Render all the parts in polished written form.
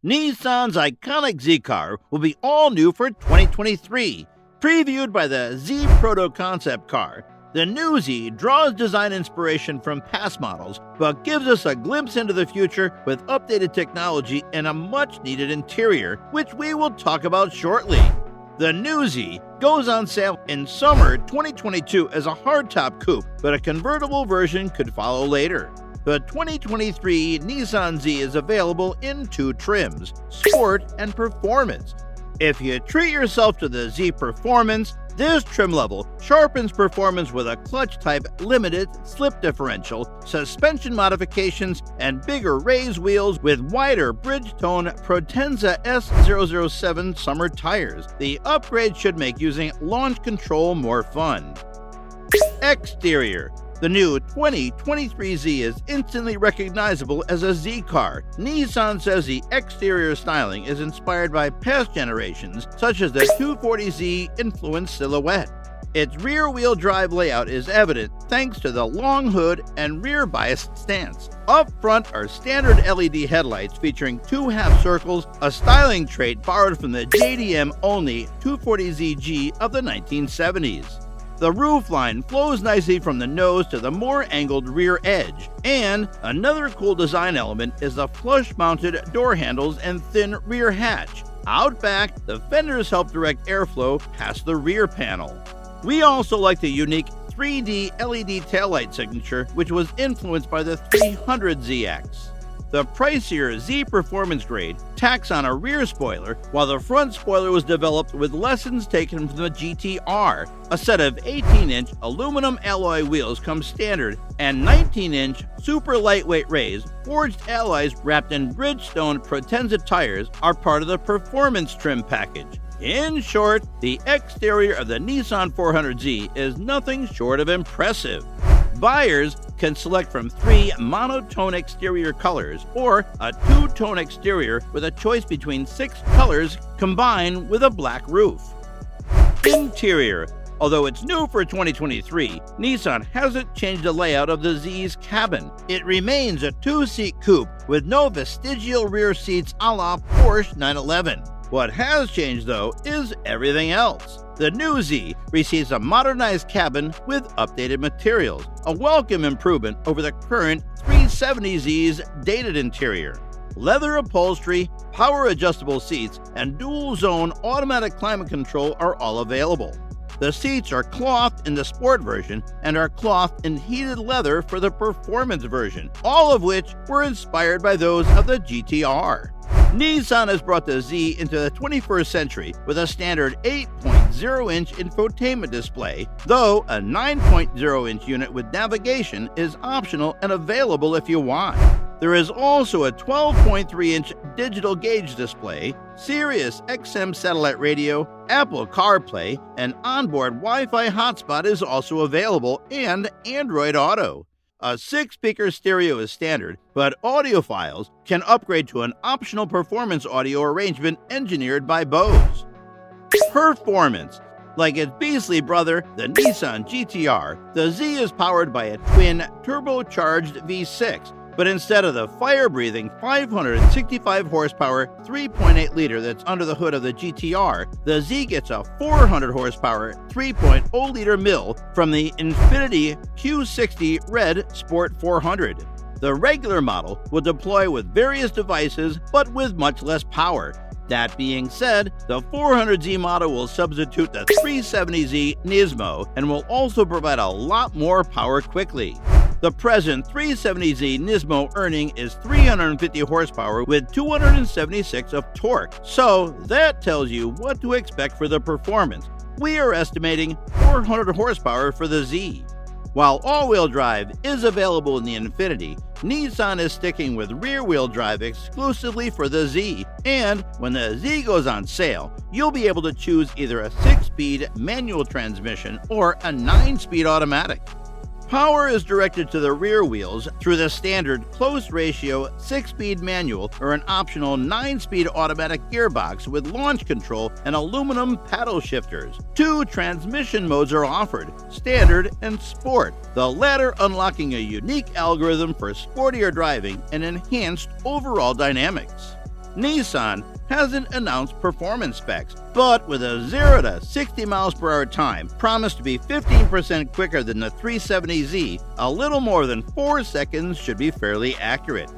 Nissan's iconic Z car will be all new for 2023. Previewed by the Z Proto concept car, the new Z draws design inspiration from past models, but gives us a glimpse into the future with updated technology and a much-needed interior, which we will talk about shortly. The new Z goes on sale in summer 2022 as a hardtop coupe, but a convertible version could follow later. The 2023 Nissan Z is available in two trims, Sport and Performance. If you treat yourself to the Z Performance, this trim level sharpens performance with a clutch-type limited slip differential, suspension modifications, and bigger raised wheels with wider Bridgestone Potenza S007 summer tires. The upgrade should make using launch control more fun. Exterior. The new 2023 Z is instantly recognizable as a Z car. Nissan says the exterior styling is inspired by past generations, such as the 240Z influenced silhouette. Its rear-wheel drive layout is evident thanks to the long hood and rear-biased stance. Up front are standard LED headlights featuring two half circles, a styling trait borrowed from the JDM-only 240ZG of the 1970s. The roofline flows nicely from the nose to the more angled rear edge, and another cool design element is the flush-mounted door handles and thin rear hatch. Out back, the fenders help direct airflow past the rear panel. We also like the unique 3D LED taillight signature, which was influenced by the 300ZX. The pricier Z Performance grade tacks on a rear spoiler, while the front spoiler was developed with lessons taken from the GTR. A set of 18-inch aluminum alloy wheels come standard, and 19-inch super lightweight raised forged alloys wrapped in Bridgestone Potenza tires are part of the performance trim package. In short, the exterior of the Nissan 400Z is nothing short of impressive. Buyers can select from three monotone exterior colors or a two-tone exterior with a choice between 6 colors combined with a black roof. Interior. Although it's new for 2023, Nissan hasn't changed the layout of the Z's cabin. It remains a two-seat coupe with no vestigial rear seats a la Porsche 911. What has changed, though, is everything else. The new Z receives a modernized cabin with updated materials, a welcome improvement over the current 370Z's dated interior. Leather upholstery, power-adjustable seats, and dual-zone automatic climate control are all available. The seats are clothed in the Sport version and are clothed in heated leather for the Performance version, all of which were inspired by those of the GTR. Nissan has brought the Z into the 21st century with a standard 8.0-inch infotainment display, though a 9.0-inch unit with navigation is optional and available if you want. There is also a 12.3-inch digital gauge display, Sirius XM satellite radio, Apple CarPlay, and onboard Wi-Fi hotspot is also available, and Android Auto. A 6-speaker stereo is standard, but audiophiles can upgrade to an optional performance audio arrangement engineered by Bose. Performance. Like its beastly brother, the Nissan GTR, the Z is powered by a twin turbocharged V6, but instead of the fire-breathing 565 horsepower 3.8-liter that's under the hood of the GTR, the Z gets a 400 horsepower 3.0-liter mill from the Infiniti Q60 Red Sport 400. The regular model will deploy with various devices, but with much less power. That being said, the 400Z model will substitute the 370Z Nismo and will also provide a lot more power quickly. The present 370Z Nismo earning is 350 horsepower with 276 of torque, so that tells you what to expect for the performance. We are estimating 400 horsepower for the Z. While all-wheel drive is available in the Infiniti, Nissan is sticking with rear-wheel drive exclusively for the Z, and when the Z goes on sale, you'll be able to choose either a 6-speed manual transmission or a 9-speed automatic. Power is directed to the rear wheels through the standard close-ratio 6-speed manual or an optional 9-speed automatic gearbox with launch control and aluminum paddle shifters. 2 transmission modes are offered, Standard and Sport, the latter unlocking a unique algorithm for sportier driving and enhanced overall dynamics. Nissan hasn't announced performance specs, but with a 0 to 60 miles per hour time promised to be 15% quicker than the 370Z, a little more than 4 seconds should be fairly accurate.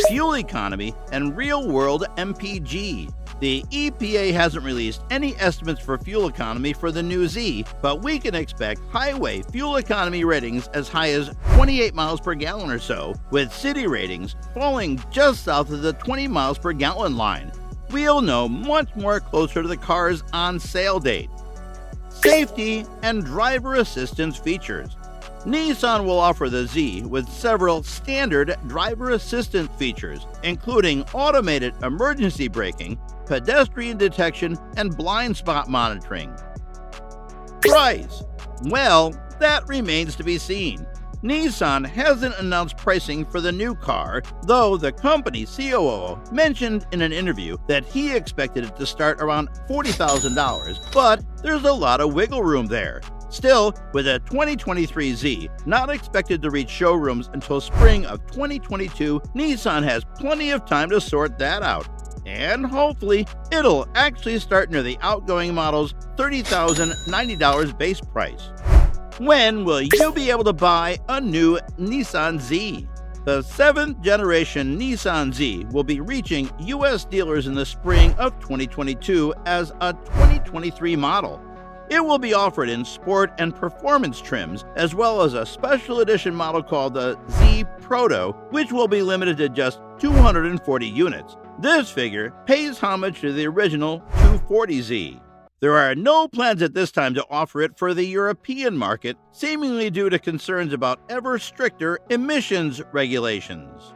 Fuel economy and real-world MPG. The EPA hasn't released any estimates for fuel economy for the new Z, but we can expect highway fuel economy ratings as high as 28 miles per gallon or so, with city ratings falling just south of the 20 miles per gallon line. We'll know much more closer to the car's on-sale date. Safety and driver assistance features. Nissan will offer the Z with several standard driver assistance features, including automated emergency braking, pedestrian detection, and blind spot monitoring. Price? Well, that remains to be seen. Nissan hasn't announced pricing for the new car, though the company's COO mentioned in an interview that he expected it to start around $40,000, but there's a lot of wiggle room there. Still, with a 2023 Z not expected to reach showrooms until spring of 2022, Nissan has plenty of time to sort that out. And hopefully, it'll actually start near the outgoing model's $30,090 base price. When will you be able to buy a new Nissan Z? The 7th generation Nissan Z will be reaching U.S. dealers in the spring of 2022 as a 2023 model. It will be offered in sport and performance trims, as well as a special edition model called the Z Proto, which will be limited to just 240 units. This figure pays homage to the original 240Z. There are no plans at this time to offer it for the European market, seemingly due to concerns about ever stricter emissions regulations.